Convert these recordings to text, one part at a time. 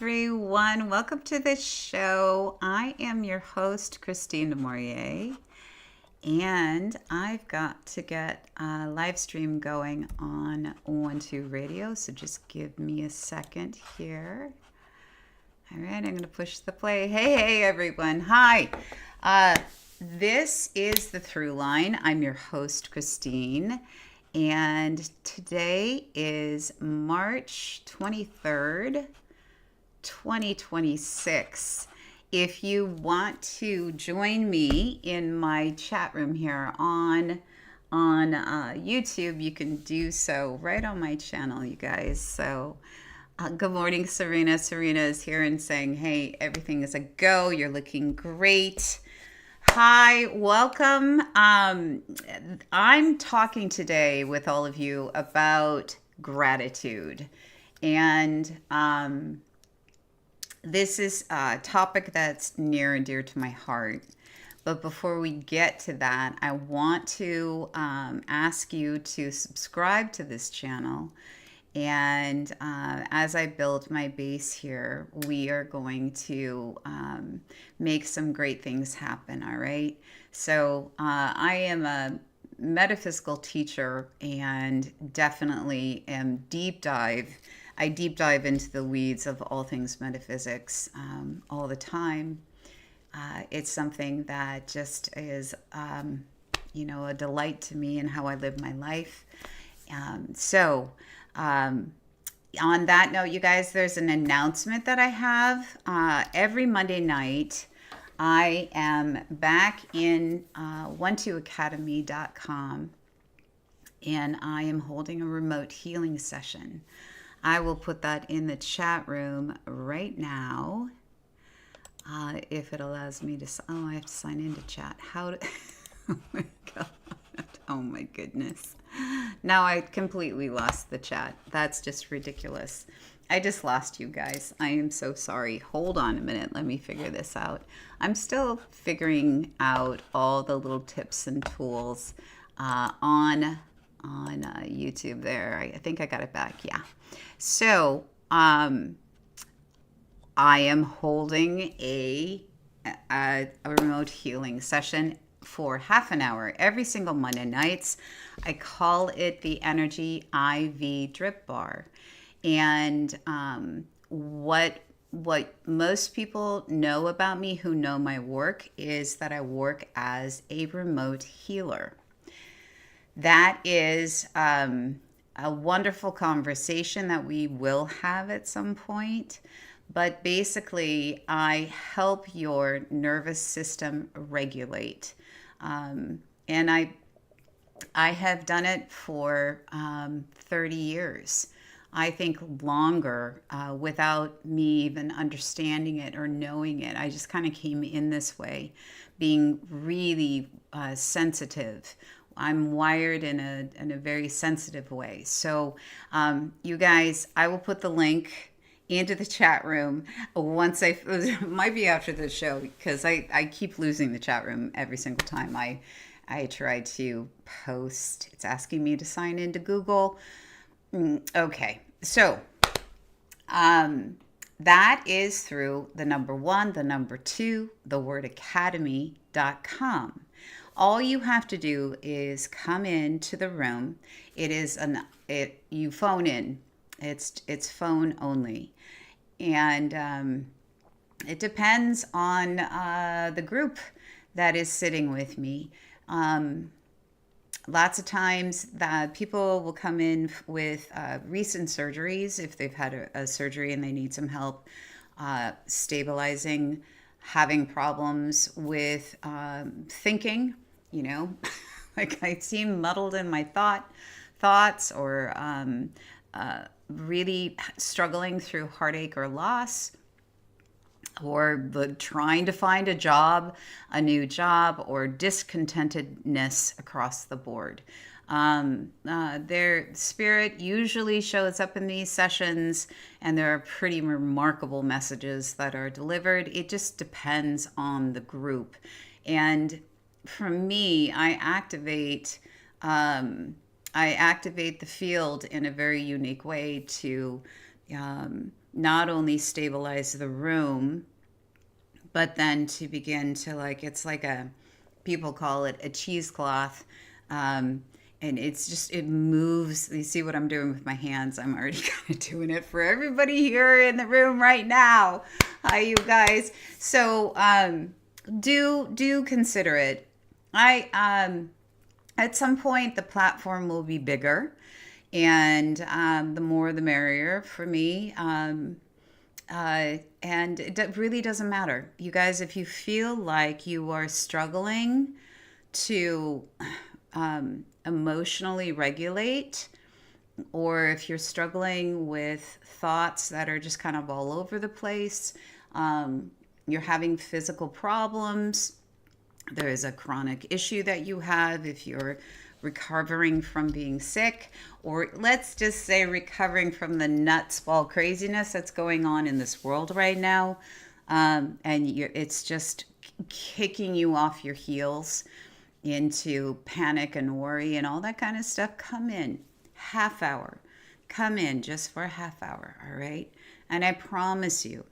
everyone. Welcome to the show. I am your host, Krystene Du Maurier, and I've got to get a live stream going on 12 Radio, so just give me a second here. All right, I'm going to push the play. Hey, everyone. Hi. This is the Thru line. I'm your host, Krystene. And today is March 23rd, 2026. If you want to join me in my chat room here on YouTube, you can do so right on my channel, you guys. So good morning, Serena. Serena is here and saying, hey, everything is a go. You're looking great. Hi, welcome. I'm talking today with all of you about gratitude. And this is a topic that's near and dear to my heart. But before we get to that, I want to ask you to subscribe to this channel. And as I build my base here, we are going to make some great things happen, all right? So I am a metaphysical teacher and definitely am I deep dive into the weeds of all things metaphysics all the time. It's something that just is, a delight to me in how I live my life. On that note, you guys, there's an announcement that I have. Every Monday night, I am back in 12academy.com, and I am holding a remote healing session. I will put that in the chat room right now, if it allows me to. Oh, I have to sign into chat. Oh my God. Oh my goodness. Now I completely lost the chat. That's just ridiculous. I just lost you guys. I am so sorry. Hold on a minute. Let me figure this out. I'm still figuring out all the little tips and tools on YouTube there. I think I got it back. Yeah. So I am holding a remote healing session for half an hour every single Monday nights. I call it the Energy IV Drip Bar. And what most people know about me who know my work is that I work as a remote healer. That is a wonderful conversation that we will have at some point. But basically, I help your nervous system regulate. And I have done it for 30 years. I think longer without me even understanding it or knowing it. I just kind of came in this way, being really sensitive. I'm wired in a very sensitive way. So you guys, I will put the link into the chat room once it might be after the show, because I keep losing the chat room every single time I try to post. It's asking me to sign into Google. Okay, so that is through the number 1, the number 2, the word academy.com. All you have to do is come into the room. You phone in. It's phone only. And it depends on the group that is sitting with me. Lots of times that people will come in with recent surgeries if they've had a surgery and they need some help stabilizing, having problems with thinking, like I seem muddled in my thoughts or really struggling through heartache or loss, or trying to find a new job, or discontentedness across the board. Their spirit usually shows up in these sessions, and there are pretty remarkable messages that are delivered. It just depends on the group. And for me, I activate the field in a very unique way to not only stabilize the room, but then to begin to like, it's like a, people call it a cheesecloth. And it's just, it moves. You see what I'm doing with my hands? I'm already kind of doing it for everybody here in the room right now. Hi, you guys. So do consider it. At some point, the platform will be bigger, and the more the merrier for me. And it really doesn't matter. You guys, if you feel like you are struggling to emotionally regulate, or if you're struggling with thoughts that are just kind of all over the place, you're having physical problems, there is a chronic issue that you have, if you're recovering from being sick, or let's just say recovering from the nuts ball craziness that's going on in this world right now, it's just kicking you off your heels into panic and worry and all that kind of stuff, come in half hour. Come in just for a half hour, all right? And I promise you,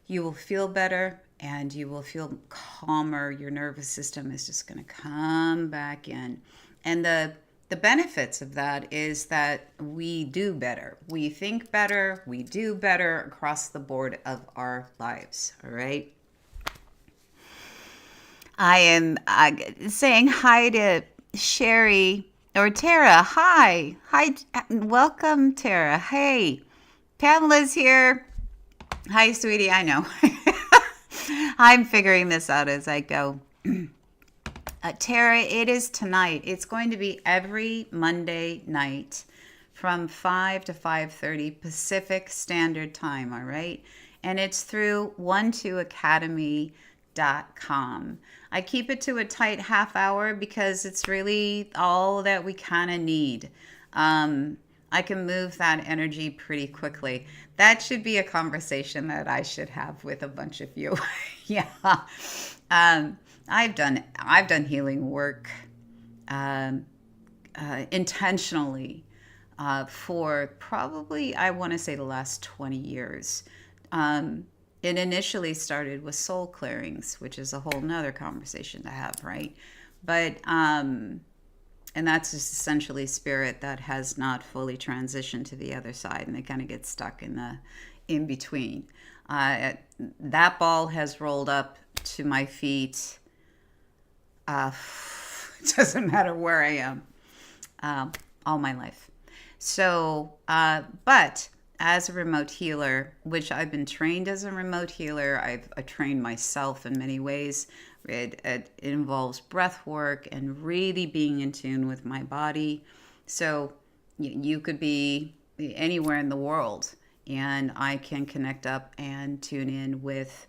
you will feel better and you will feel calmer. Your nervous system is just going to come back in. And the benefits of that is that we do better. We think better. We do better across the board of our lives, all right? I am saying hi to Sherry or Tara. Hi. Welcome, Tara. Hey, Pamela's here. Hi, sweetie. I know. I'm figuring this out as I go. Tara, it is tonight. It's going to be every Monday night from 5 to 5:30 Pacific Standard Time, all right? And it's through 12academy.com. I keep it to a tight half hour because it's really all that we kind of need. I can move that energy pretty quickly. That should be a conversation that I should have with a bunch of you. Yeah. I've done healing work intentionally for probably, I want to say, the last 20 years. It initially started with soul clearings, which is a whole nother conversation to have, right? But and that's just essentially spirit that has not fully transitioned to the other side, and they kind of get stuck in between. That ball has rolled up to my feet. It doesn't matter where I am, all my life. So, but as a remote healer, which I've been trained as a remote healer, I've trained myself in many ways. It involves breath work and really being in tune with my body. So you could be anywhere in the world, and I can connect up and tune in with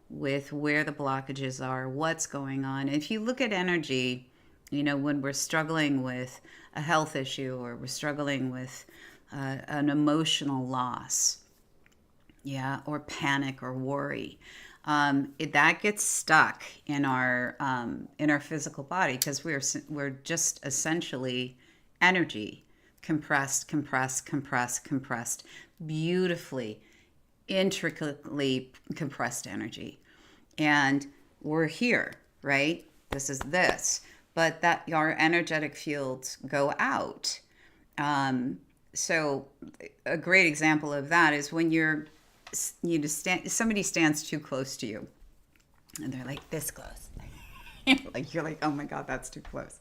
where the blockages are, what's going on. If you look at energy, when we're struggling with a health issue or we're struggling with an emotional loss, or panic or worry, that gets stuck in our physical body because we're just essentially energy, compressed, beautifully, intricately compressed energy. And we're here, right? This is this, but that our energetic fields go out. So a great example of that is when somebody stands too close to you, and they're like this close. You're like, oh my God, that's too close.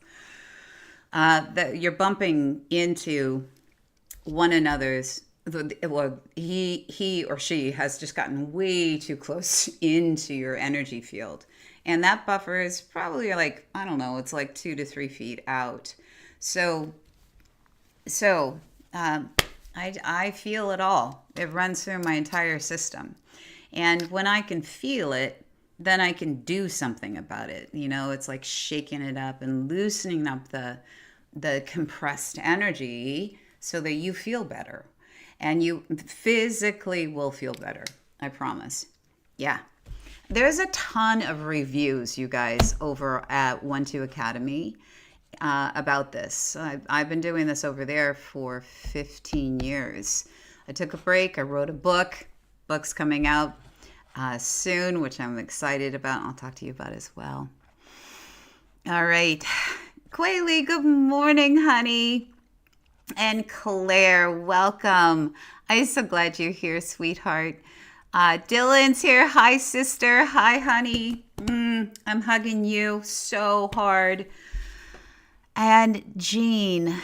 That you're bumping into one another's. Well, he or she has just gotten way too close into your energy field, and that buffer is probably like, I don't know, it's like 2 to 3 feet out. So. I feel it all. It runs through my entire system. And when I can feel it, then I can do something about it. It's like shaking it up and loosening up the compressed energy so that you feel better. And you physically will feel better. I promise. Yeah. There's a ton of reviews, you guys, over at 12 Academy. About this. I've been doing this over there for 15 years. I took a break. I wrote a book. Book's coming out soon, which I'm excited about. I'll talk to you about as well. All right. Quaylee, good morning, honey. And Claire, welcome. I'm so glad you're here, sweetheart. Dylan's here. Hi, sister. Hi, honey. I'm hugging you so hard. And Jean,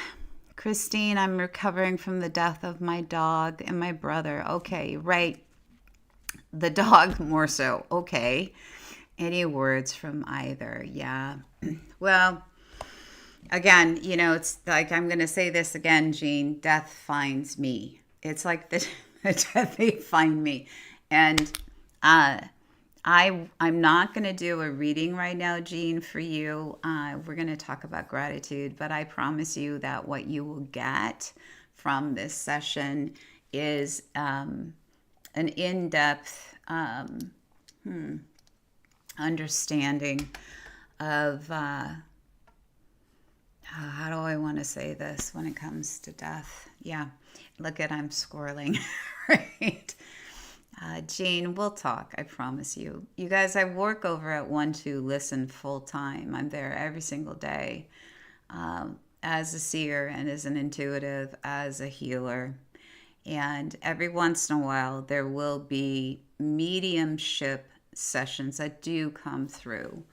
Krystene, I'm recovering from the death of my dog and my brother. Okay, right. The dog more so. Okay. Any words from either? Yeah. Well, again, it's like I'm going to say this again, Jean. Death finds me. It's like the death they find me. And I'm not going to do a reading right now, Jean, for you. We're going to talk about gratitude, but I promise you that what you will get from this session is an in-depth understanding of how do I want to say this when it comes to death? Yeah, look at I'm squirreling, right? Jean, we'll talk, I promise you. You guys, I work over at 1-2 Listen full time. I'm there every single day as a seer and as an intuitive, as a healer. And every once in a while, there will be mediumship sessions that do come through.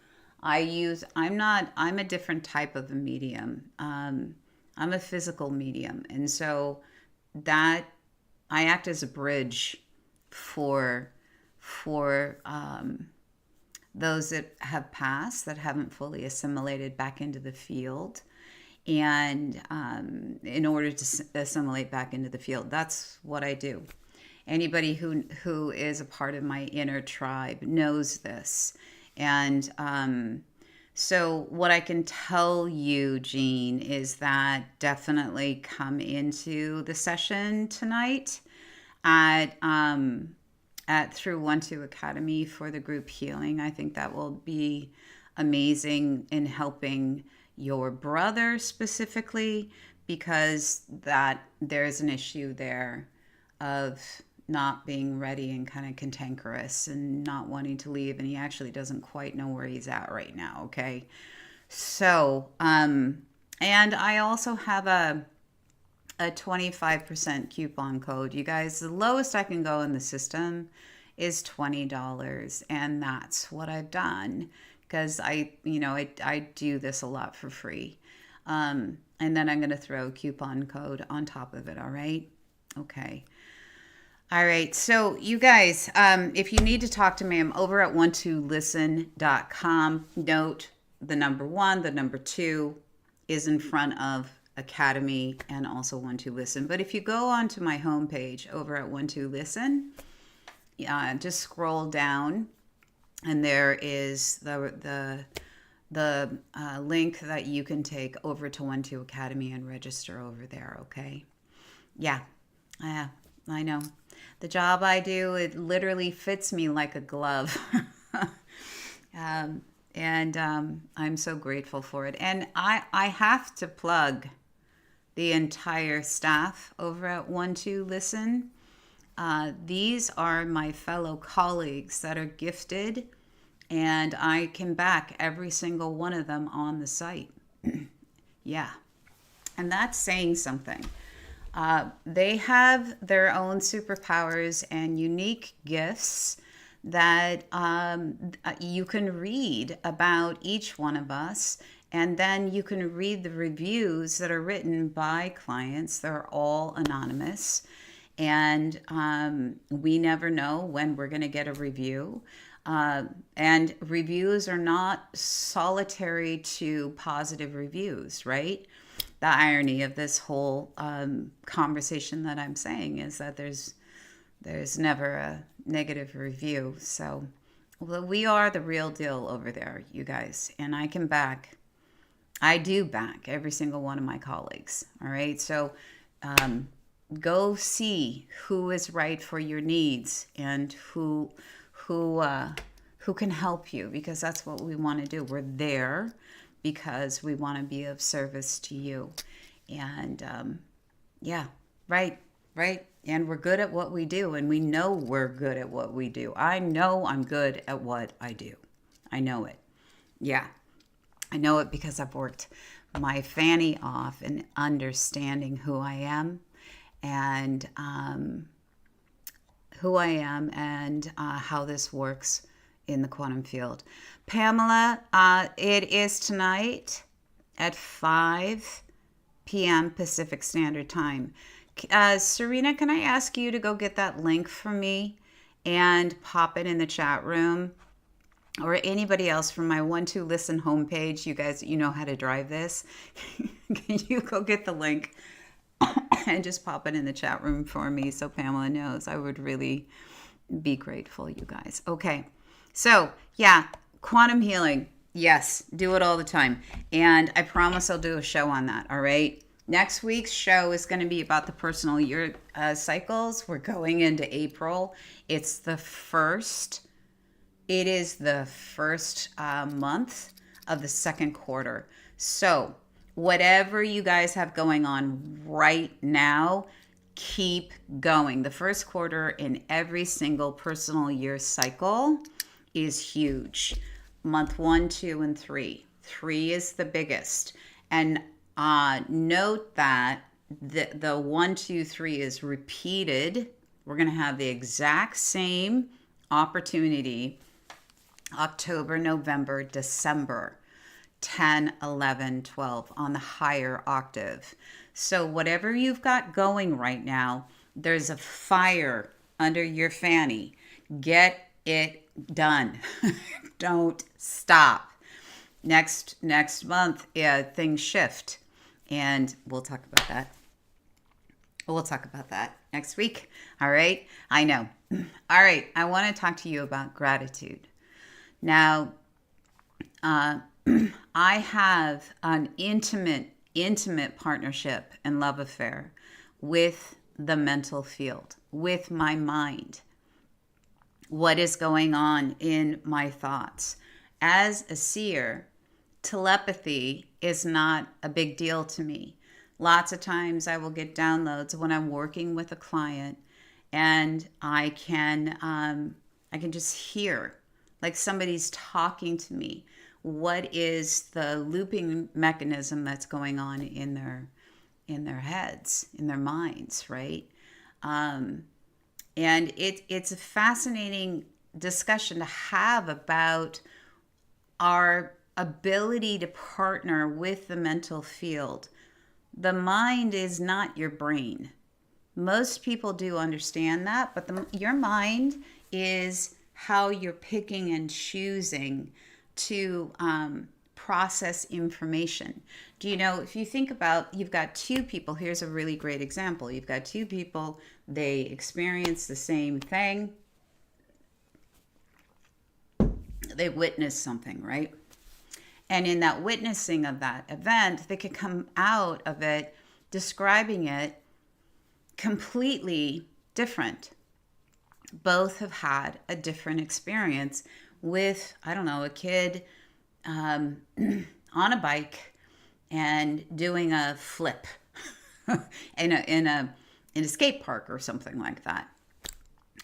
I'm a different type of a medium. I'm a physical medium. And so that I act as a bridge for those that have passed, that haven't fully assimilated back into the field. And in order to assimilate back into the field, that's what I do. Anybody who is a part of my inner tribe knows this. And so what I can tell you, Jean, is that definitely come into the session tonight at Thru 1-2 Academy for the group healing. I think that will be amazing in helping your brother specifically, because that there's an issue there of not being ready and kind of cantankerous and not wanting to leave, and he actually doesn't quite know where he's at right now. Okay, so and I also have a 25% coupon code. You guys, the lowest I can go in the system is $20, and that's what I've done because I do this a lot for free. And then I'm going to throw a coupon code on top of it. All right. Okay. All right. So you guys, if you need to talk to me, I'm over at 12listen.com. Note the number 1, the number 2 is in front of Academy and also 1-2 Listen. But if you go onto my homepage over at 1-2 Listen, just scroll down and there is the link that you can take over to 1-2 Academy and register over there. Okay. Yeah. I know. The job I do, it literally fits me like a glove. And I'm so grateful for it. And I have to plug the entire staff over at 1-2 Listen. These are my fellow colleagues that are gifted, and I can back every single one of them on the site. Yeah. And that's saying something. They have their own superpowers and unique gifts that you can read about each one of us. And then you can read the reviews that are written by clients. They're all anonymous. And we never know when we're going to get a review. And reviews are not solitary to positive reviews, right? The irony of this whole conversation that I'm saying is that there's never a negative review. So we are the real deal over there, you guys. And I do back every single one of my colleagues. All right. So go see who is right for your needs and who can help you, because that's what we want to do. We're there because we want to be of service to you. And yeah, right. right? And we're good at what we do, and we know we're good at what we do. I know I'm good at what I do. I know it. Yeah, I know it because I've worked my fanny off in understanding and how this works in the quantum field. Pamela, it is tonight at 5 p.m. Pacific Standard Time. Serena, can I ask you to go get that link for me and pop it in the chat room? Or anybody else from my 1-2 Listen homepage, you guys, you know how to drive this. Can you go get the link and just pop it in the chat room for me so Pamela knows? I would really be grateful, you guys. Okay, so yeah, quantum healing. Yes, do it all the time. And I promise I'll do a show on that, all right? Next week's show is going to be about the personal year cycles. We're going into April. It's the first month of the second quarter. So whatever you guys have going on right now, keep going. The first quarter in every single personal year cycle is huge. Month 1, 2, and 3. 3 is the biggest. And note that the 1, 2, 3 is repeated. We're going to have the exact same opportunity October, November, December, 10, 11, 12 on the higher octave. So whatever you've got going right now, there's a fire under your fanny. Get it done. Don't stop. Next month, things shift, and we'll talk about that. We'll talk about that next week. All right? I know. All right. I want to talk to you about gratitude. Now, I have an intimate partnership and love affair with the mental field, with my mind. What is going on in my thoughts? As a seer, telepathy is not a big deal to me. Lots of times I will get downloads when I'm working with a client, and I can just hear like somebody's talking to me. What is the looping mechanism that's going on in their heads, in their minds, right? And it's a fascinating discussion to have about our ability to partner with the mental field. The mind is not your brain. Most people do understand that, but your mind is how you're picking and choosing to process information. Do you know, if you think about, you've got two people, here's a really great example. You've got two people, they experience the same thing. They witness something, right? And in that witnessing of that event, they could come out of it describing it completely different. Both have had a different experience with, I don't know, a kid on a bike and doing a flip in a skate park or something like that.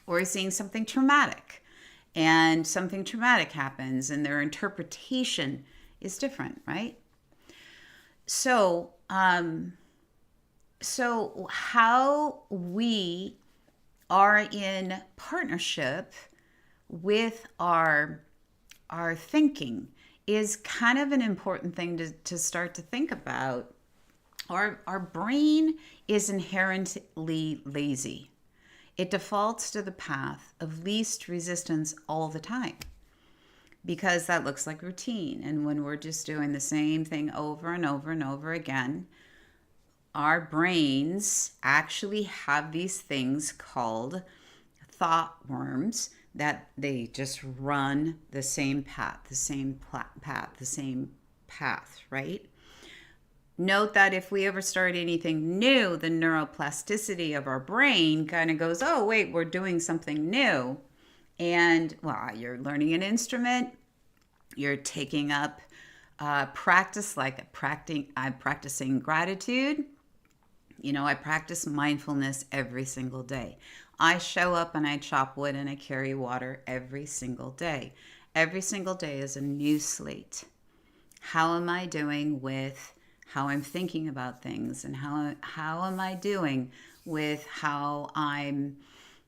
Or seeing something traumatic, and something traumatic happens and their interpretation is different, right? So how we are in partnership with our thinking is kind of an important thing to start to think about. Our brain is inherently lazy. It defaults to the path of least resistance all the time because that looks like routine. And when we're just doing the same thing over and over and over again, our brains actually have these things called thought worms that they just run the same path, right? Note that if we ever start anything new, the neuroplasticity of our brain kind of goes, oh, wait, we're doing something new. And, well, you're learning an instrument, you're taking up practice, like practicing gratitude. You know, I practice mindfulness every single day. I show up and I chop wood and I carry water every single day. Every single day is a new slate. How am I doing with how I'm thinking about things, and how am I doing with how I'm,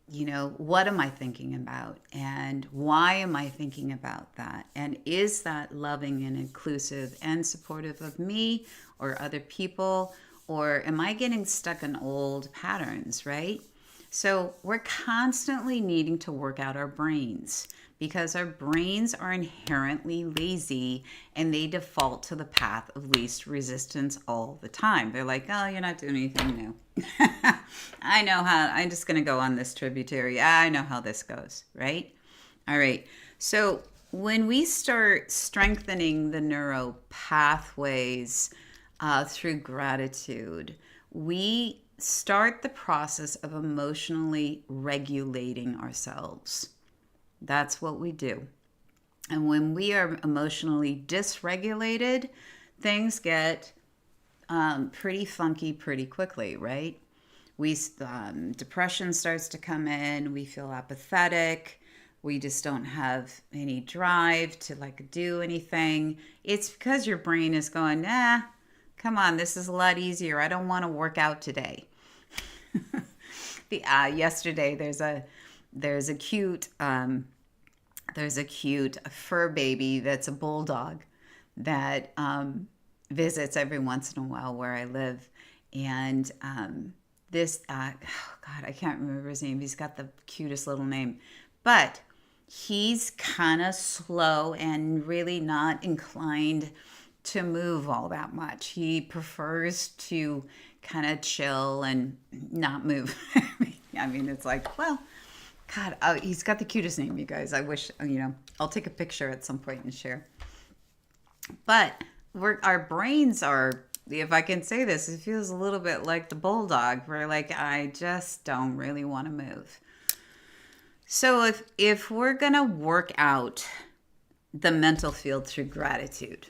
you know, what am I thinking about and why am I thinking about that? And is that loving and inclusive and supportive of me or other people? Or am I getting stuck in old patterns, right? So we're constantly needing to work out our brains because our brains are inherently lazy and they default to the path of least resistance all the time. They're like, oh, you're not doing anything new. I know how, I'm just going to go on this tributary. I know how this goes, right? All right. So when we start strengthening the neural pathways through gratitude, we start the process of emotionally regulating ourselves. That's what we do. And when we are emotionally dysregulated, things get pretty funky pretty quickly, right? Depression starts to come in. We feel apathetic. We just don't have any drive to like do anything. It's because your brain is going, nah, come on, this is a lot easier. I don't want to work out today. Yesterday, there's a cute fur baby that's a bulldog that visits every once in a while where I live, and oh God, I can't remember his name. He's got the cutest little name, but he's kind of slow and really not inclined to move all that much. He prefers to kind of chill and not move. I mean, it's like, well, God, he's got the cutest name, you guys. I wish, I'll take a picture at some point and share. But our brains are, if I can say this, it feels a little bit like the bulldog. We're like, I just don't really want to move. So if we're going to work out the mental field through gratitude,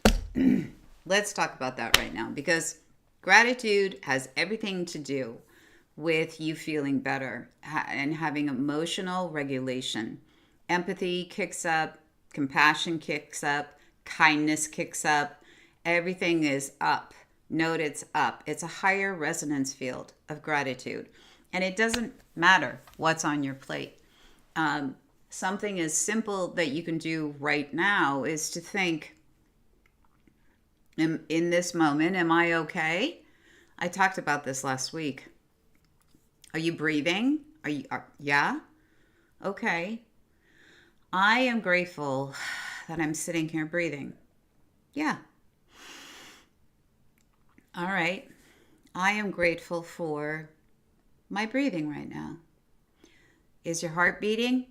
let's talk about that right now, because gratitude has everything to do with you feeling better and having emotional regulation. Empathy kicks up, compassion kicks up, kindness kicks up. Everything is up. Note it's up. It's a higher resonance field of gratitude. And it doesn't matter what's on your plate. Something as simple that you can do right now is to think, in this moment, am I okay? I talked about this last week. Are you breathing? Yeah? Okay. I am grateful that I'm sitting here breathing. Yeah. All right. I am grateful for my breathing right now. Is your heart beating?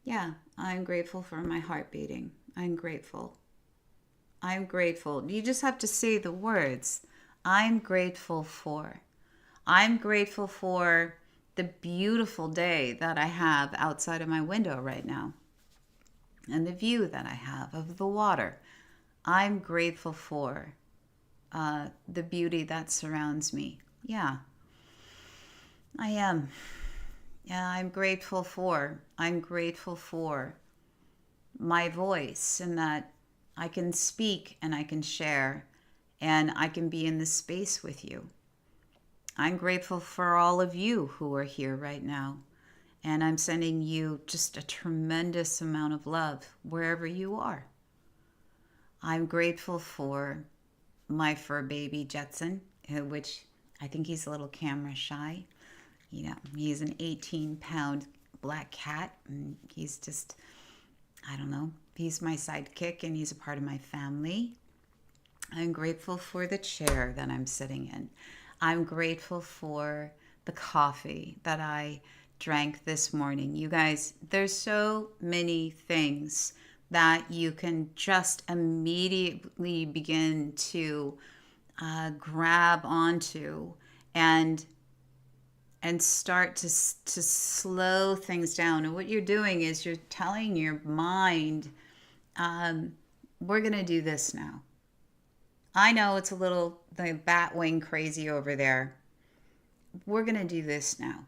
Yeah, I'm grateful for my heart beating. I'm grateful. I'm grateful. You just have to say the words. I'm grateful for. I'm grateful for the beautiful day that I have outside of my window right now and the view that I have of the water. I'm grateful for the beauty that surrounds me. Yeah, I am. Yeah, I'm grateful for my voice and that I can speak and I can share and I can be in this space with you. I'm grateful for all of you who are here right now. And I'm sending you just a tremendous amount of love wherever you are. I'm grateful for my fur baby Jetson, which I think he's a little camera shy. He's an 18-pound black cat. And he's just, I don't know, he's my sidekick and he's a part of my family. I'm grateful for the chair that I'm sitting in. I'm grateful for the coffee that I drank this morning. You guys, there's so many things that you can just immediately begin to grab onto and start to slow things down. And what you're doing is you're telling your mind, we're going to do this now. I know it's a little the bat wing crazy over there. We're going to do this now.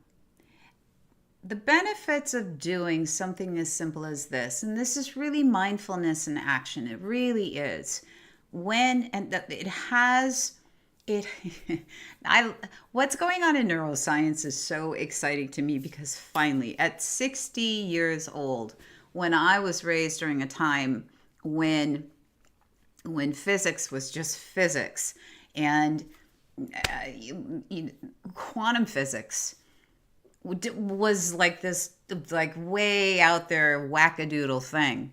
The benefits of doing something as simple as this, and this is really mindfulness in action. It really is. It has it I what's going on in neuroscience is so exciting to me because finally at 60 years old, when I was raised during a time when physics was just physics and quantum physics was like this like way out there wackadoodle thing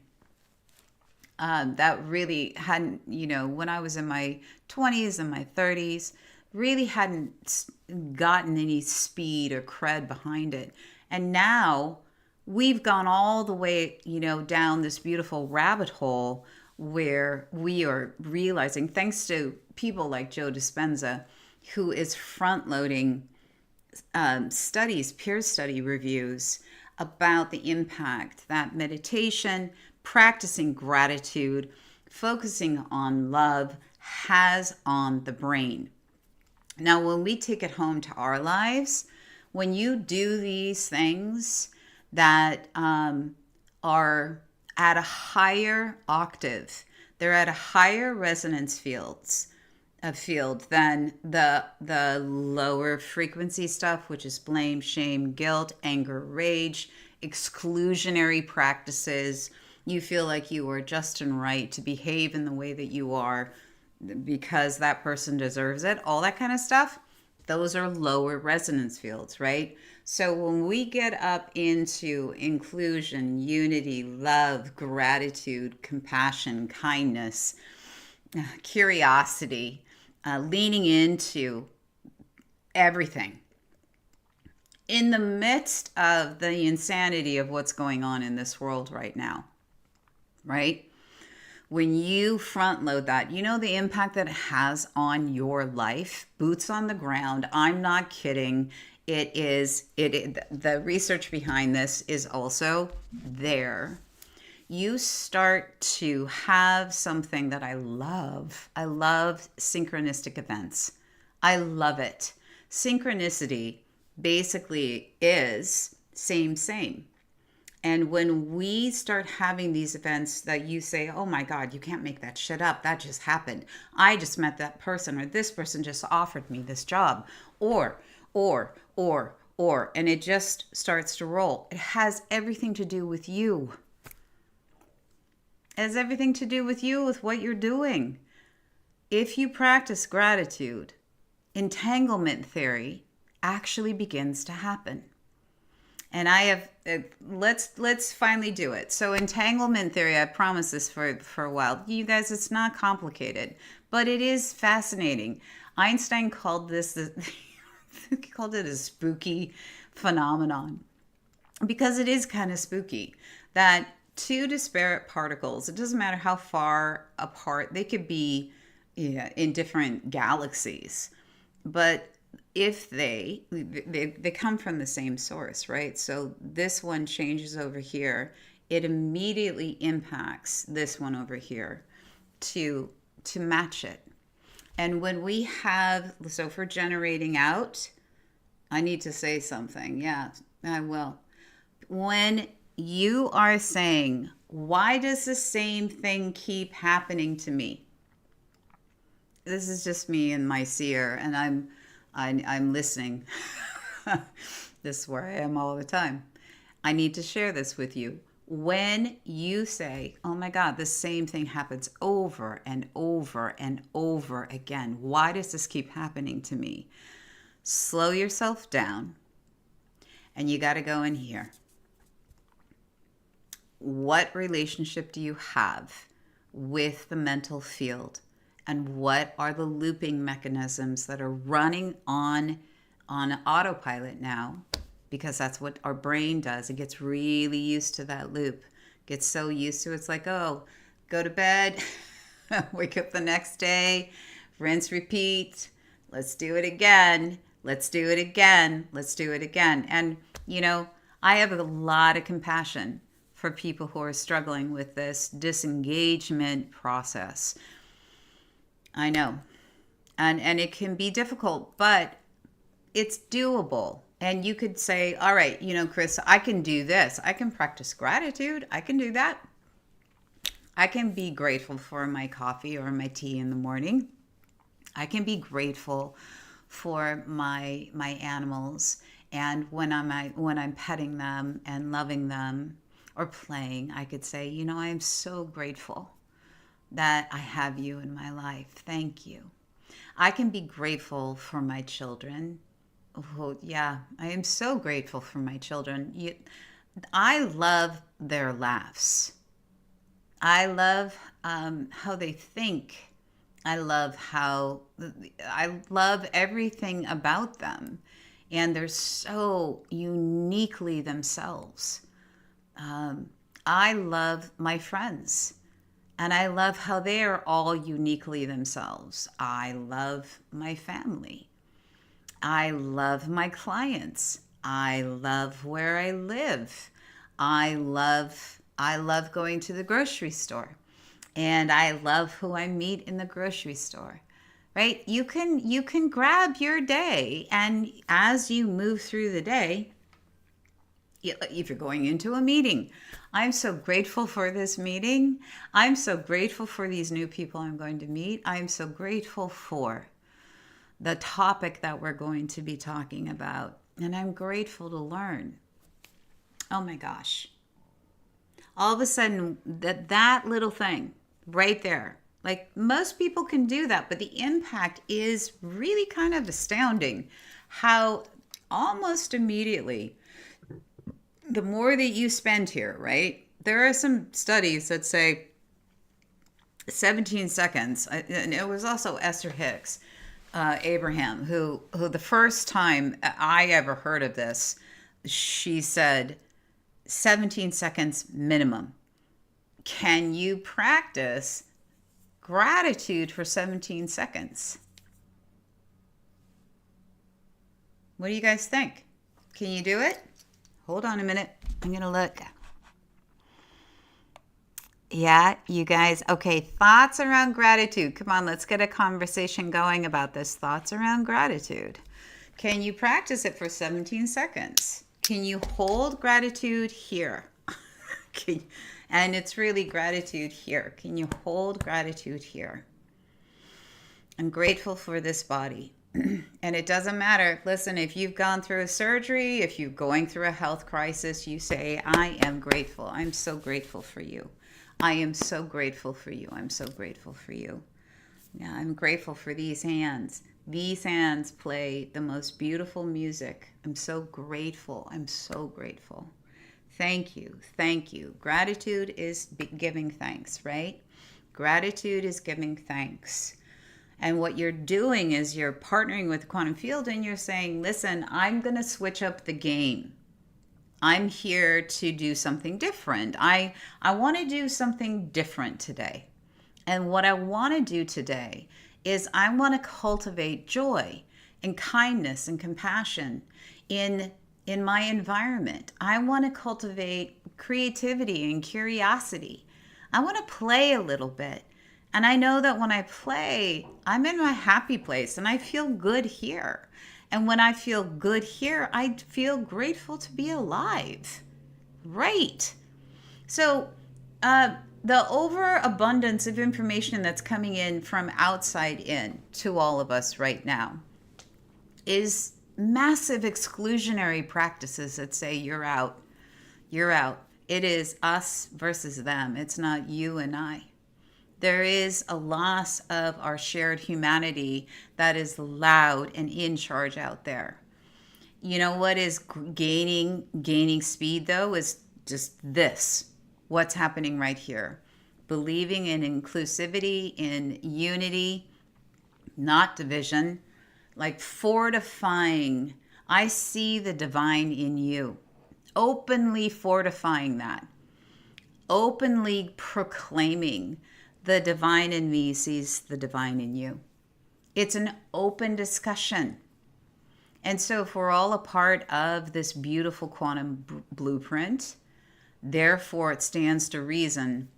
that really hadn't, when I was in my 20s and my 30s, really hadn't gotten any speed or cred behind it. And now we've gone all the way, down this beautiful rabbit hole where we are realizing, thanks to people like Joe Dispenza, who is front loading studies, peer study reviews about the impact that meditation, practicing gratitude, focusing on love has on the brain. Now, when we take it home to our lives, when you do these things that are at a higher octave, they're at a higher resonance field than the lower frequency stuff, which is blame, shame, guilt, anger, rage, exclusionary practices. You feel like you are just and right to behave in the way that you are because that person deserves it, all that kind of stuff. Those are lower resonance fields, right? So when we get up into inclusion, unity, love, gratitude, compassion, kindness, curiosity, leaning into everything in the midst of the insanity of what's going on in this world right now, right? When you front load that, the impact that it has on your life, boots on the ground. I'm not kidding. The research behind this is also there. You start to have something that I love. I love synchronistic events. I love it. Synchronicity basically is same. And when we start having these events that you say, oh my God, you can't make that shit up. That just happened. I just met that person, or this person just offered me this job, or, and it just starts to roll. It has everything to do with you. It has everything to do with you, with what you're doing. If you practice gratitude, entanglement theory actually begins to happen. And let's finally do it. So entanglement theory, I promised this for a while. You guys, it's not complicated, but it is fascinating. Einstein called he called it a spooky phenomenon because it is kind of spooky that two disparate particles, it doesn't matter how far apart, they could be in different galaxies, but if they come from the same source, right? So this one changes over here, it immediately impacts this one over here to match it. And when we have, so for generating out, I need to say something. Yeah, I will. When you are saying, why does the same thing keep happening to me? This is just me and my seer, and I'm listening. This is where I am all the time. I need to share this with you. When you say, oh my God, the same thing happens over and over and over again. Why does this keep happening to me? Slow yourself down, and you got to go in here. What relationship do you have with the mental field? And what are the looping mechanisms that are running on autopilot now? Because that's what our brain does. It gets really used to that loop. Gets so used to it. It's like, oh, go to bed, wake up the next day, rinse, repeat. Let's do it again. Let's do it again. Let's do it again. And, I have a lot of compassion for people who are struggling with this disengagement process. I know. And it can be difficult, but it's doable. And you could say, all right, Chris, I can do this. I can practice gratitude. I can do that. I can be grateful for my coffee or my tea in the morning. I can be grateful for my animals, and when I'm petting them and loving them or playing, I could say, I am so grateful that I have you in my life. Thank you. I can be grateful for my children. Oh, yeah, I am so grateful for my children. I love their laughs. I love how they think. I love everything about them. And they're so uniquely themselves. I love my friends. And I love how they are all uniquely themselves. I love my family. I love my clients. I love where I live. I love going to the grocery store. And I love who I meet in the grocery store. Right? You can grab your day, and as you move through the day, if you're going into a meeting, I'm so grateful for this meeting. I'm so grateful for these new people I'm going to meet. I'm so grateful for the topic that we're going to be talking about. And I'm grateful to learn. Oh my gosh. All of a sudden, that little thing right there, like most people can do that, but the impact is really kind of astounding how almost immediately, the more that you spend here, right? There are some studies that say 17 seconds, and it was also Esther Hicks, Abraham, who the first time I ever heard of this, she said 17 seconds minimum. Can you practice gratitude for 17 seconds? What do you guys think? Can you do it? Hold on a minute. I'm going to look. Yeah, you guys. Okay, thoughts around gratitude. Come on, let's get a conversation going about this. Thoughts around gratitude. Can you practice it for 17 seconds? Can you hold gratitude here? And it's really gratitude here. Can you hold gratitude here? I'm grateful for this body. And it doesn't matter. Listen, if you've gone through a surgery, if you're going through a health crisis, you say, I am grateful. I'm so grateful for you. I am so grateful for you. I'm so grateful for you. Yeah, I'm grateful for these hands. These hands play the most beautiful music. I'm so grateful. I'm so grateful. Thank you. Thank you. Gratitude is giving thanks, right? Gratitude is giving thanks. And what you're doing is you're partnering with the quantum field and you're saying, listen, I'm going to switch up the game. I'm here to do something different. I want to do something different today. And what I want to do today is I want to cultivate joy and kindness and compassion in my environment. I want to cultivate creativity and curiosity. I want to play a little bit. And I know that when I play, I'm in my happy place and I feel good here. And when I feel good here, I feel grateful to be alive. Right. So the overabundance of information that's coming in from outside in to all of us right now is massive exclusionary practices that say you're out. You're out. It is us versus them. It's not you and I. There is a loss of our shared humanity that is loud and in charge out there. You know what is gaining speed though is just this. What's happening right here. Believing in inclusivity, in unity, not division, like fortifying. I see the divine in you. Openly fortifying that. Openly proclaiming the divine in me sees the divine in you. It's an open discussion. And so if we're all a part of this beautiful quantum blueprint, therefore it stands to reason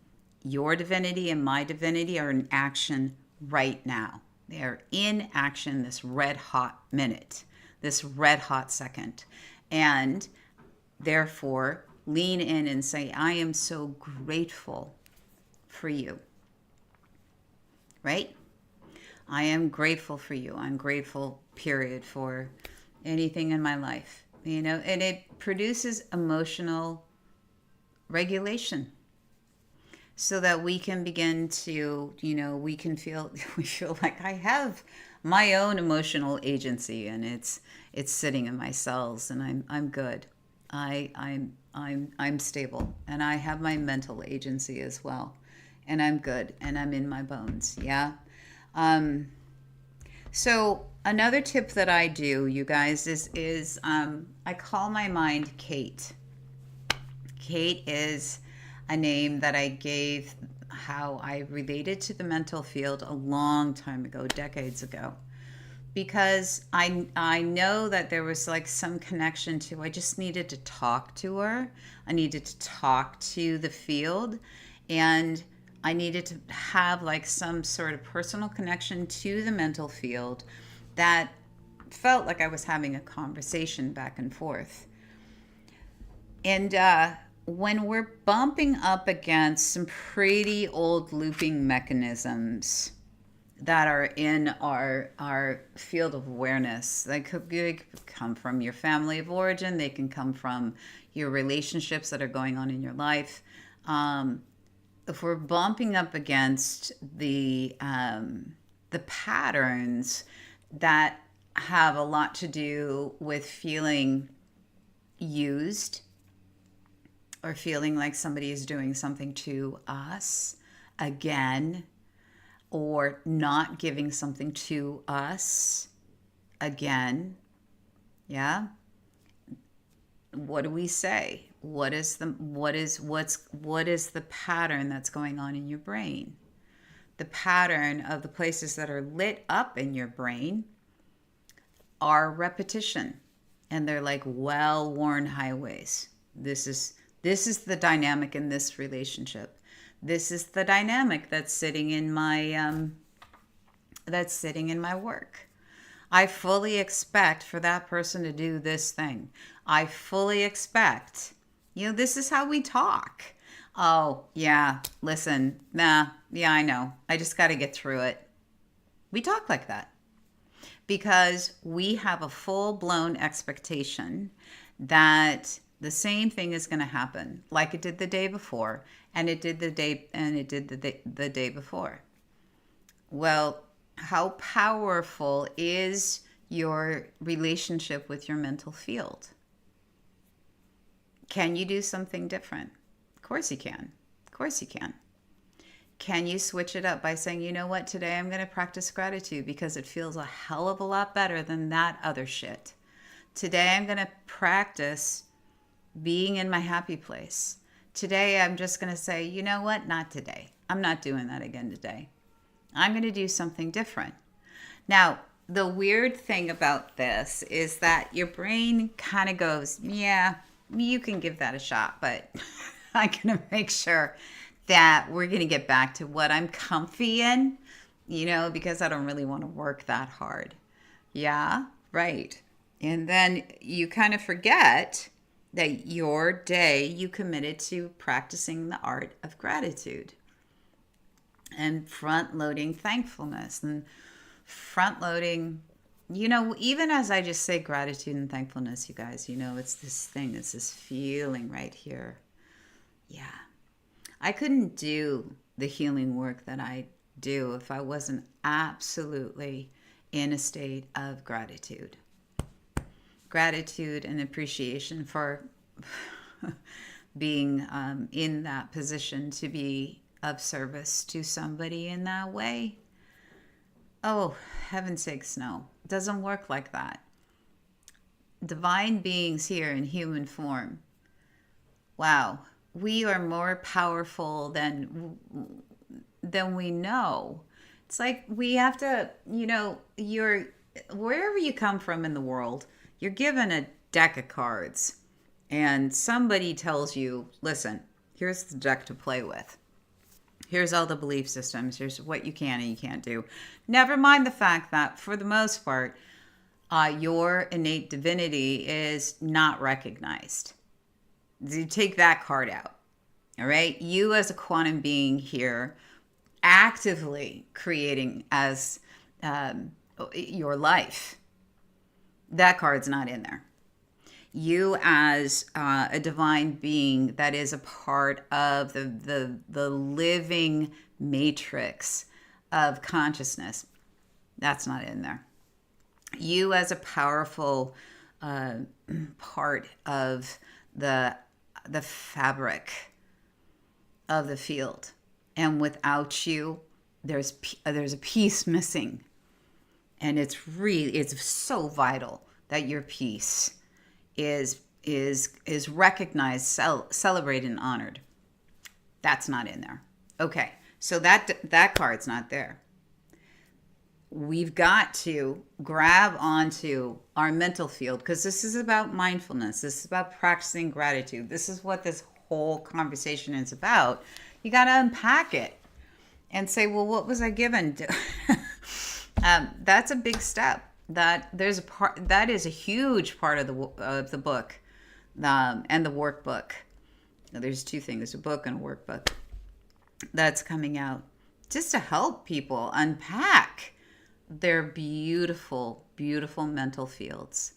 your divinity and my divinity are in action right now. They are in action this red hot minute, this red hot second. And therefore, lean in and say, I am so grateful for you, right? I am grateful for you. I'm grateful, period, for anything in my life, and it produces emotional regulation so that we can begin to, we feel like I have my own emotional agency, and it's sitting in my cells, and I'm good. I'm stable, and I have my mental agency as well, and I'm good, and I'm in my bones. Yeah. So another tip that I do, you guys, is I call my mind Kate. Kate is a name that I gave how I related to the mental field a long time ago, decades ago, because I know that there was like some connection to, I just needed to talk to her. I needed to talk to the field, and I needed to have like some sort of personal connection to the mental field that felt like I was having a conversation back and forth. And when we're bumping up against some pretty old looping mechanisms that are in our field of awareness, they could come from your family of origin, they can come from your relationships that are going on in your life. If we're bumping up against the patterns that have a lot to do with feeling used, or feeling like somebody is doing something to us again, or not giving something to us again, yeah, what do we say? What is the pattern that's going on in your brain? The pattern of the places that are lit up in your brain are repetition, and they're like well-worn highways. This is the dynamic in this relationship. This is the dynamic that's sitting in my work. I fully expect for that person to do this thing. I fully expect, this is how we talk. Oh, yeah, listen, yeah, I know. I just got to get through it. We talk like that because we have a full-blown expectation that the same thing is going to happen like it did the day before, and it did the day before. Well, how powerful is your relationship with your mental field? Can you do something different? Of course you can. Of course you can. Can you switch it up by saying, you know what, today I'm going to practice gratitude because it feels a hell of a lot better than that other shit. Today I'm going to practice being in my happy place. Today I'm just going to say, you know what, not today. I'm not doing that again today. I'm going to do something different. Now, the weird thing about this is that your brain kind of goes, yeah, you can give that a shot, but I'm going to make sure that we're going to get back to what I'm comfy in, because I don't really want to work that hard. Yeah, right. And then you kind of forget that your day you committed to practicing the art of gratitude and front-loading thankfulness and front-loading, even as I just say gratitude and thankfulness, you guys, it's this thing, it's this feeling right here. Yeah. I couldn't do the healing work that I do if I wasn't absolutely in a state of gratitude. Gratitude and appreciation for being in that position to be of service to somebody in that way. Oh, heaven's sakes, no. It doesn't work like that. Divine beings here in human form. Wow. We are more powerful than we know. It's like we have to, wherever you come from in the world, you're given a deck of cards and somebody tells you, listen, here's the deck to play with. Here's all the belief systems. Here's what you can and you can't do. Never mind the fact that, for the most part, your innate divinity is not recognized. You take that card out. All right. You, as a quantum being here, actively creating as your life. That card's not in there. You, as a divine being that is a part of the living matrix of consciousness, that's not in there. You, as a powerful part of the fabric of the field, and without you, there's a piece missing, and it's so vital that your piece is recognized, celebrated, and honored. That's not in there. Okay, so that card's not there. We've got to grab onto our mental field, because this is about mindfulness. This is about practicing gratitude. This is what this whole conversation is about. You got to unpack it and say, well, what was I given? That's a big step. That is a huge part of the book, and the workbook. There's two things: a book and a workbook that's coming out just to help people unpack their beautiful, beautiful mental fields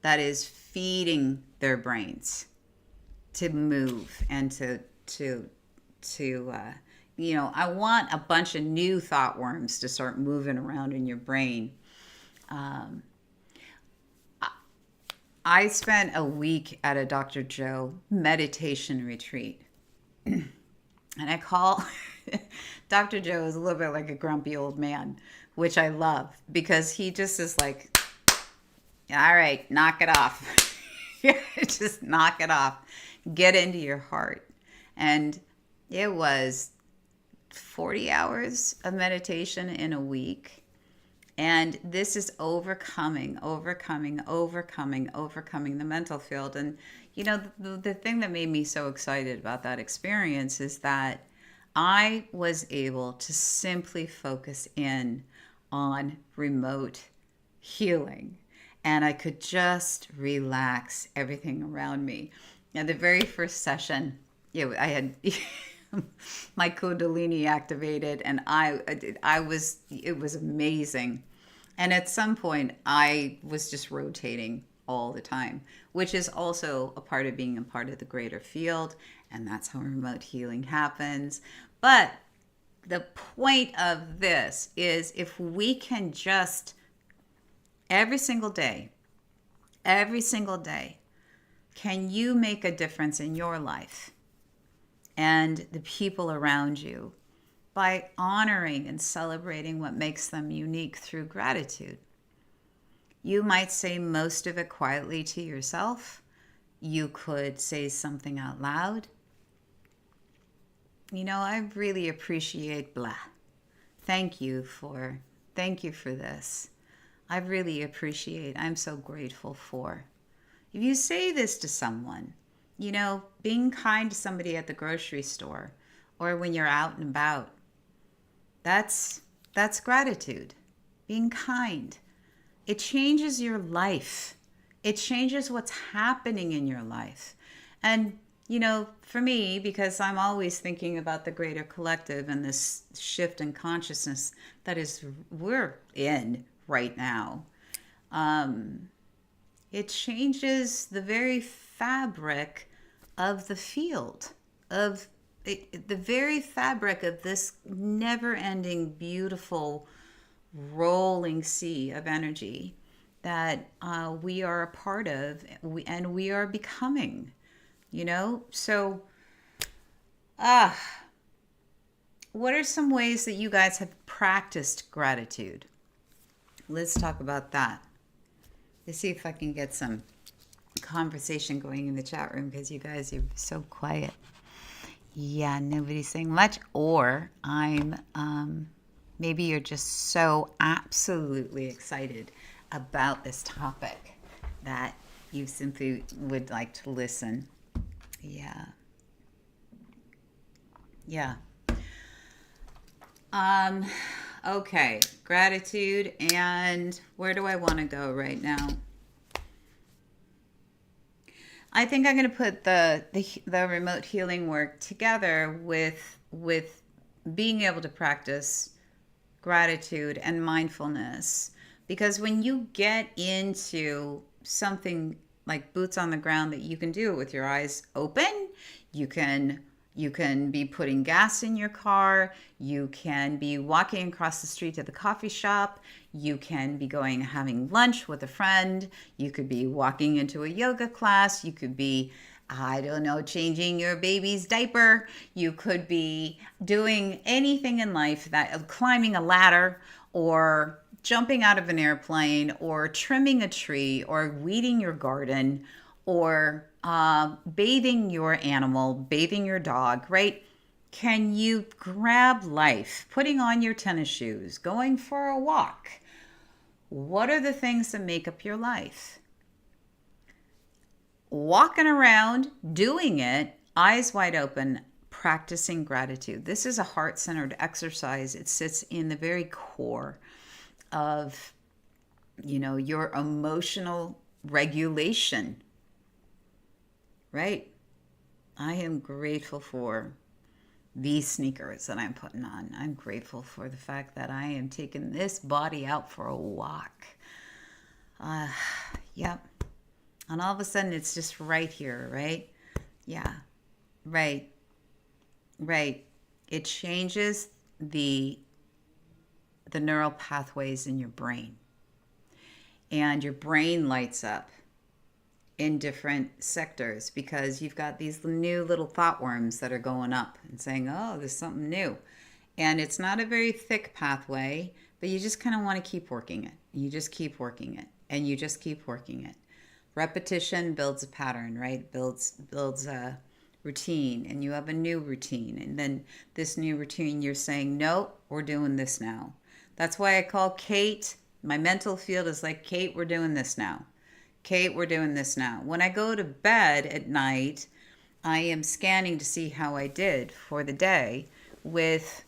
that is feeding their brains to move and to I want a bunch of new thought worms to start moving around in your brain. I spent a week at a Dr. Joe meditation retreat. And I call Dr. Joe is a little bit like a grumpy old man, which I love, because he just is like, all right, knock it off. Just knock it off. Get into your heart. And it was 40 hours of meditation in a week. And this is overcoming the mental field. And, the thing that made me so excited about that experience is that I was able to simply focus in on remote healing. And I could just relax everything around me. Now, the very first session, I had my Kundalini activated, and it was amazing. And at some point, I was just rotating all the time, which is also a part of being a part of the greater field. And that's how remote healing happens. But the point of this is, if we can just every single day, can you make a difference in your life and the people around you by honoring and celebrating what makes them unique through gratitude? You might say most of it quietly to yourself. You could say something out loud. I really appreciate blah. Thank you for this. I really appreciate, I'm so grateful for. If you say this to someone, being kind to somebody at the grocery store or when you're out and about, that's gratitude. Being kind. It changes your life. It changes what's happening in your life. And, for me, because I'm always thinking about the greater collective and this shift in consciousness that we're in right now, it changes the very fabric of the field, of the very fabric of this never-ending, beautiful, rolling sea of energy that we are a part of, and we are becoming, So, what are some ways that you guys have practiced gratitude? Let's talk about that. Let's see if I can get some conversation going in the chat room, because you guys are so quiet. Yeah, nobody's saying much, or I'm maybe you're just so absolutely excited about this topic that you simply would like to listen. Yeah. Um, okay, gratitude, and where do I want to go right now? I think I'm going to put the remote healing work together with being able to practice gratitude and mindfulness, because when you get into something like boots on the ground that you can do with your eyes open, you can you can be putting gas in your car, you can be walking across the street to the coffee shop, you can be going having lunch with a friend, you could be walking into a yoga class, you could be, I don't know, changing your baby's diaper. You could be doing anything in life, that climbing a ladder or jumping out of an airplane or trimming a tree or weeding your garden or bathing your animal, bathing your dog, right? Can you grab life, putting on your tennis shoes, going for a walk? What are the things that make up your life? Walking around, doing it, eyes wide open, practicing gratitude. This is a heart centered exercise. It sits in the very core of, your emotional regulation, right? I am grateful for these sneakers that I'm putting on. I'm grateful for the fact that I am taking this body out for a walk. Uh, yep. And all of a sudden it's just right here, right? Yeah. Right. Right. It changes the neural pathways in your brain. And your brain lights up in different sectors because you've got these new little thought worms that are going up and saying, oh, there's something new. And it's not a very thick pathway, but you just kind of want to keep working it. You just keep working it and you just keep working it. Repetition builds a pattern, right? Builds a routine, and you have a new routine. And then this new routine, you're saying, no, we're doing this now. That's why I call Kate, my mental field is like, Kate, we're doing this now. Kate, we're doing this now. When I go to bed at night, I am scanning to see how I did for the day with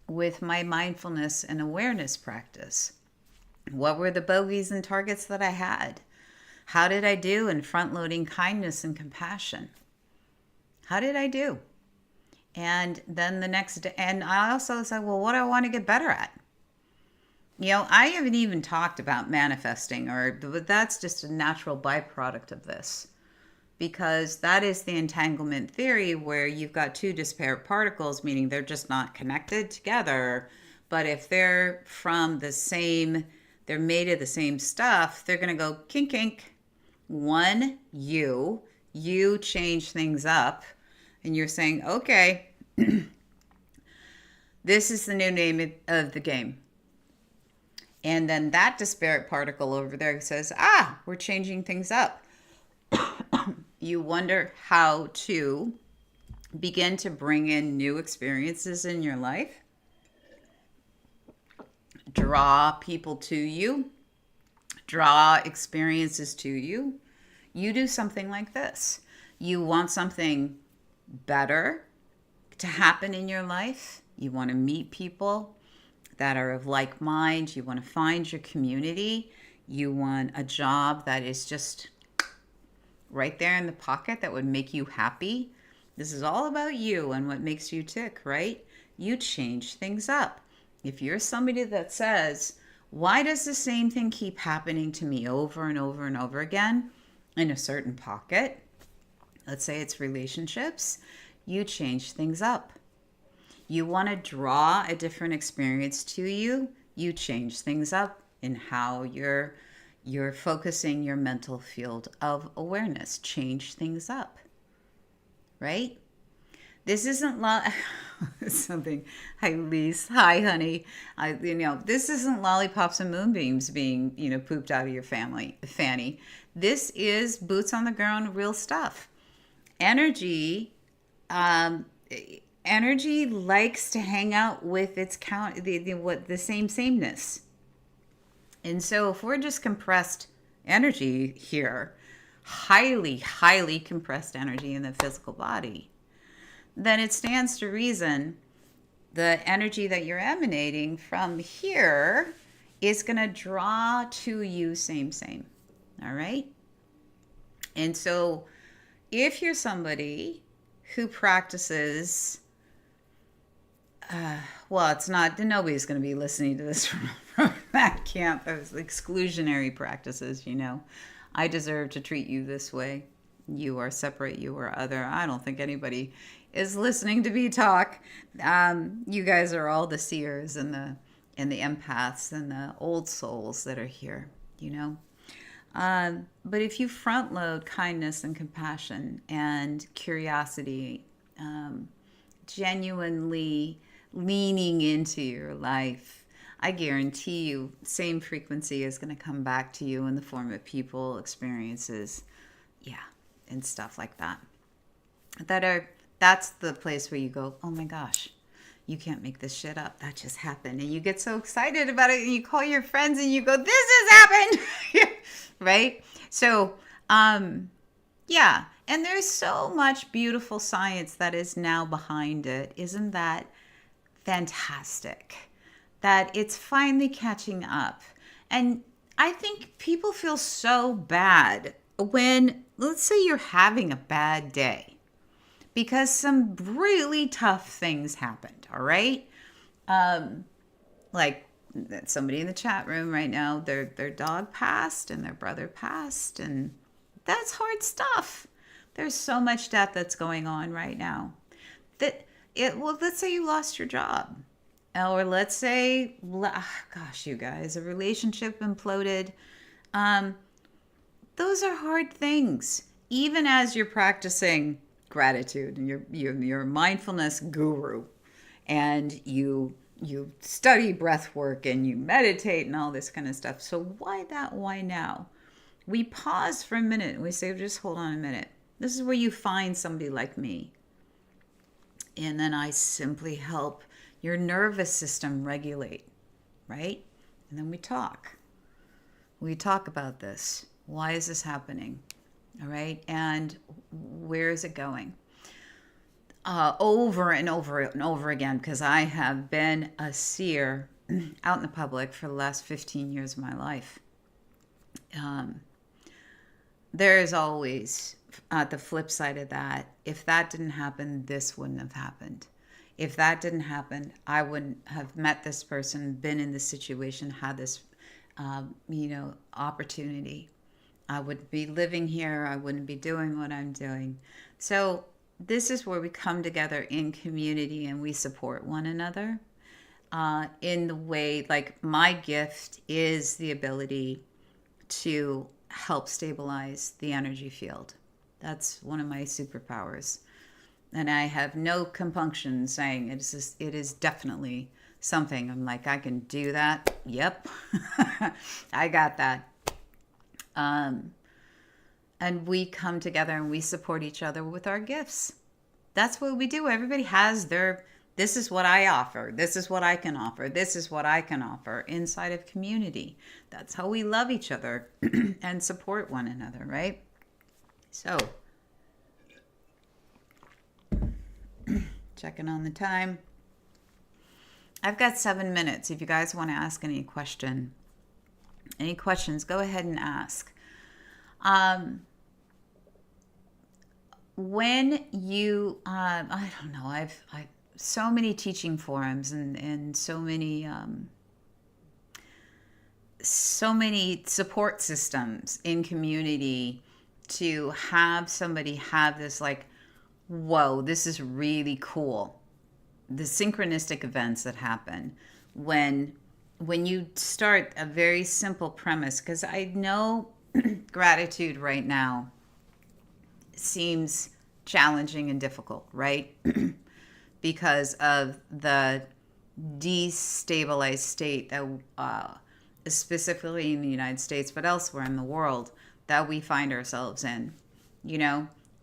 my mindfulness and awareness practice. What were the bogeys and targets that I had? How did I do in front loading kindness and compassion? How did I do? And then the next day, and I also said, well, what do I want to get better at? I haven't even talked about manifesting, but that's just a natural byproduct of this, because that is the entanglement theory where you've got two disparate particles, meaning they're just not connected together. But if they're they're made of the same stuff, they're going to go kink, kink. One, you change things up, and you're saying, okay, this is the new name of the game. And then that disparate particle over there says, we're changing things up. You wonder how to begin to bring in new experiences in your life. Draw people to you. Draw experiences to you. You do something like this. You want something better to happen in your life. You want to meet people that are of like mind. You want to find your community. You want a job that is just right there in the pocket that would make you happy. This is all about you and what makes you tick, right? You change things up. If you're somebody that says, why does the same thing keep happening to me over and over and over again in a certain pocket? Let's say it's relationships. You change things up. You want to draw a different experience to you. You change things up in how you're focusing your mental field of awareness. Change things up, right? This isn't something. Hi, Lise. Hi, honey. This isn't lollipops and moonbeams being, pooped out of your fanny. This is boots on the ground, real stuff. Energy likes to hang out with its the same sameness. And so if we're just compressed energy here, highly, highly compressed energy in the physical body, then it stands to reason the energy that you're emanating from here is going to draw to you same. All right? And so if you're somebody who practices, well, it's not, nobody's going to be listening to this from that camp of exclusionary practices, you know. I deserve to treat you this way. You are separate, you are other. I don't think anybody is listening to me talk. You guys are all the seers and the empaths and the old souls that are here, you know. But if you front load kindness and compassion and curiosity, genuinely leaning into your life, I guarantee you, same frequency is going to come back to you in the form of people, experiences, yeah, and stuff like that. That's the place where you go, oh my gosh, you can't make this shit up. That just happened. And you get so excited about it and you call your friends and you go, this has happened. Right? So, yeah. And there's so much beautiful science that is now behind it. Isn't that fantastic? That it's finally catching up. And I think people feel so bad when, let's say you're having a bad day because some really tough things happened, all right? Like somebody in the chat room right now, their dog passed and their brother passed, and that's hard stuff. There's so much death that's going on right now. Well, let's say you lost your job. Or let's say, gosh, you guys, a relationship imploded. Those are hard things. Even as you're practicing gratitude and you're a mindfulness guru, and you study breath work and you meditate and all this kind of stuff. So why that? Why now? We pause for a minute and we say, just hold on a minute. This is where you find somebody like me. And then I simply help your nervous system regulate, right? And then we talk. We talk about this. Why is this happening? All right. And where is it going? Over and over and over again, because I have been a seer out in the public for the last 15 years of my life. There is always, the flip side of that, if that didn't happen, this wouldn't have happened. If that didn't happen, I wouldn't have met this person, been in this situation, had this, opportunity. I wouldn't be living here. I wouldn't be doing what I'm doing. So this is where we come together in community and we support one another in the way, like my gift is the ability to help stabilize the energy field. That's one of my superpowers. And I have no compunction saying it is definitely something. I'm like, I can do that. Yep. I got that. And we come together and we support each other with our gifts. That's what we do. Everybody has this is what I offer. This is what I can offer. This is what I can offer inside of community. That's how we love each other and support one another, right? So, checking on the time. I've got 7 minutes. If you guys want to ask any questions, go ahead and ask. When you, I don't know, I've so many teaching forums and so many support systems in community to have somebody have this like, whoa, this is really cool. The synchronistic events that happen when you start a very simple premise, because I know gratitude right now seems challenging and difficult, right? Because of the destabilized state that specifically in the United States, but elsewhere in the world that we find ourselves in,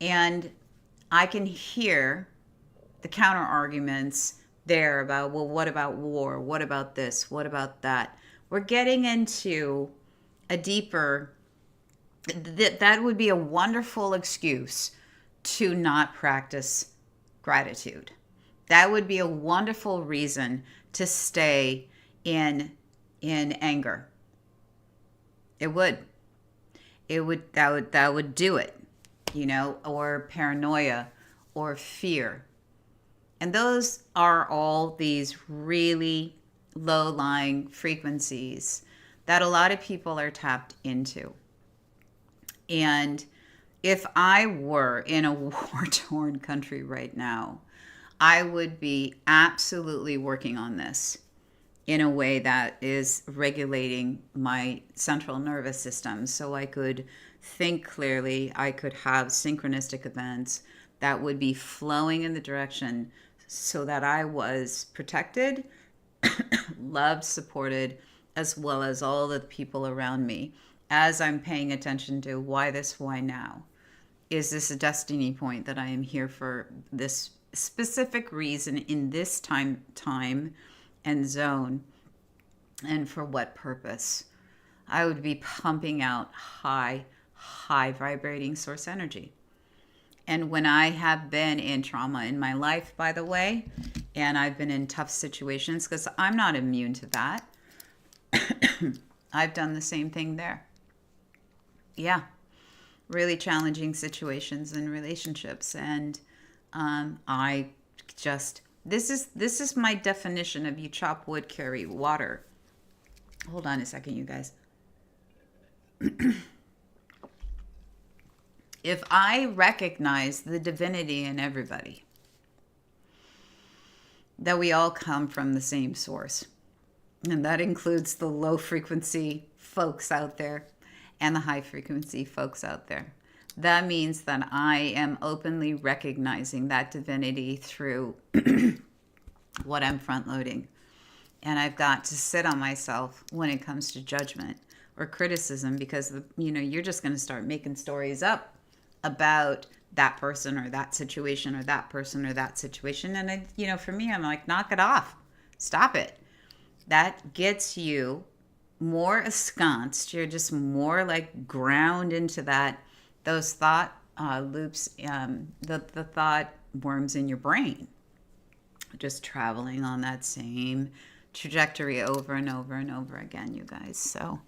and I can hear the counter arguments there about, well, what about war? What about this? What about that? We're getting into a deeper, that would be a wonderful excuse to not practice gratitude. That would be a wonderful reason to stay in anger. It would. That would do it, or paranoia or fear. And those are all these really low-lying frequencies that a lot of people are tapped into. And if I were in a war-torn country right now, I would be absolutely working on this in a way that is regulating my central nervous system so I could think clearly. I could have synchronistic events that would be flowing in the direction so that I was protected, loved, supported, as well as all the people around me, as I'm paying attention to why this, why now. Is this a destiny point that I am here for this specific reason in this time and zone, and for what purpose? I would be pumping out high vibrating source energy. And when I have been in trauma in my life, by the way, and I've been in tough situations, because I'm not immune to that, I've done the same thing there. Yeah, really challenging situations and relationships. And I just, this is my definition of you chop wood, carry water. Hold on a second, you guys. If I recognize the divinity in everybody, that we all come from the same source, and that includes the low frequency folks out there and the high frequency folks out there, that means that I am openly recognizing that divinity through what I'm front loading. And I've got to sit on myself when it comes to judgment or criticism, because you're just going to start making stories up about that person or that situation or that person or that situation. And for me, I'm like, knock it off. Stop it. That gets you more ensconced. You're just more like ground into those thought loops, the thought worms in your brain, just traveling on that same trajectory over and over and over again, you guys. So,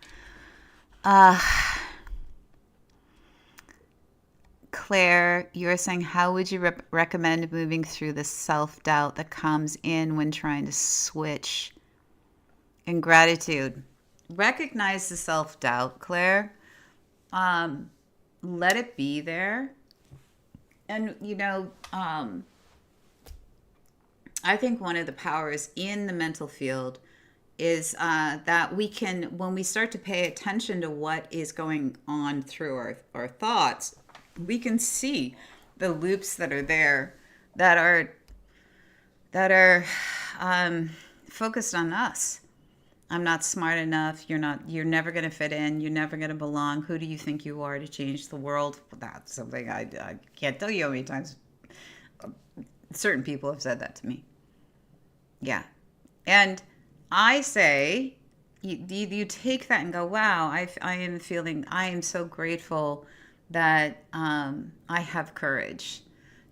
Claire, you're saying, how would you recommend moving through the self-doubt that comes in when trying to switch? In gratitude, recognize the self-doubt, Claire. Let it be there. And, I think one of the powers in the mental field is that we can, when we start to pay attention to what is going on through our thoughts, we can see the loops that are there that are focused on us. I'm not smart enough. You're never going to fit in. You're never going to belong. Who do you think you are to change the world? That's something I can't tell you how many times certain people have said that to me. Yeah. And I say, you take that and go, wow, I am so grateful that I have courage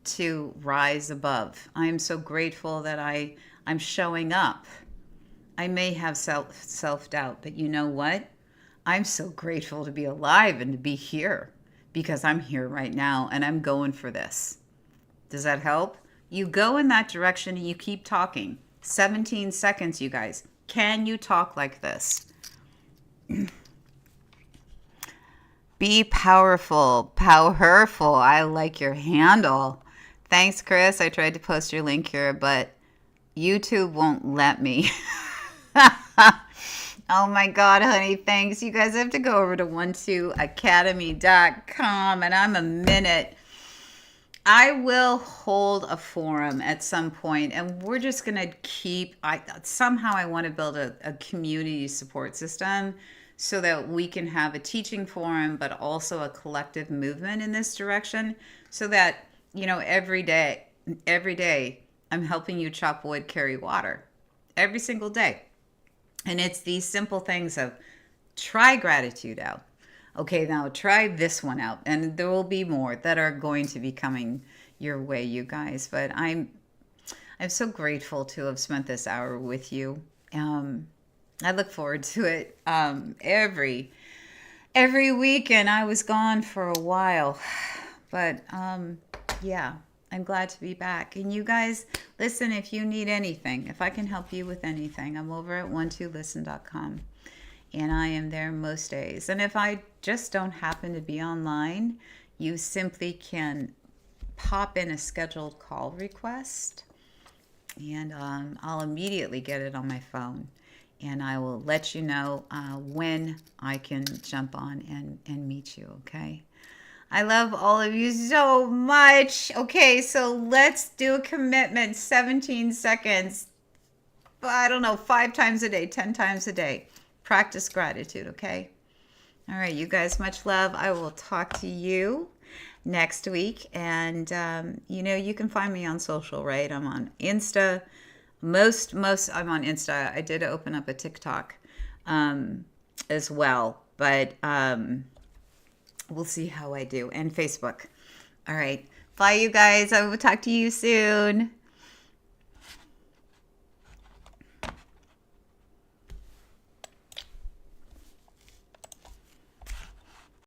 to rise above. I am so grateful that I'm showing up. I may have self-doubt, but you know what? I'm so grateful to be alive and to be here, because I'm here right now and I'm going for this. Does that help? You go in that direction and you keep talking. 17 seconds, you guys. Can you talk like this? Be powerful. Powerful. I like your handle. Thanks, Chris. I tried to post your link here, but YouTube won't let me. Oh my God, honey. Thanks. You guys have to go over to 12academy.com, and I'm a minute. I will hold a forum at some point, and we're just going to somehow I want to build a community support system so that we can have a teaching forum, but also a collective movement in this direction, so that, every day I'm helping you chop wood, carry water every single day. And it's these simple things of try gratitude out. Okay, now try this one out. And there will be more that are going to be coming your way, you guys. But I'm I'm so grateful to have spent this hour with you. I look forward to it every week, and I was gone for a while, but yeah, I'm glad to be back. And you guys, listen, if you need anything, if I can help you with anything, I'm over at 12listen.com, and I am there most days. And if I just don't happen to be online, you simply can pop in a scheduled call request, and I'll immediately get it on my phone, and I will let you know when I can jump on and meet you, okay? I love all of you so much. Okay, so let's do a commitment, 17 seconds. I don't know, 5 times a day, 10 times a day. Practice gratitude, okay? All right, you guys, much love. I will talk to you next week. And, you can find me on social, right? I'm on Insta. Most I'm on Insta. I did open up a TikTok as well, but we'll see how I do. And Facebook. All right. Bye, you guys. I will talk to you soon.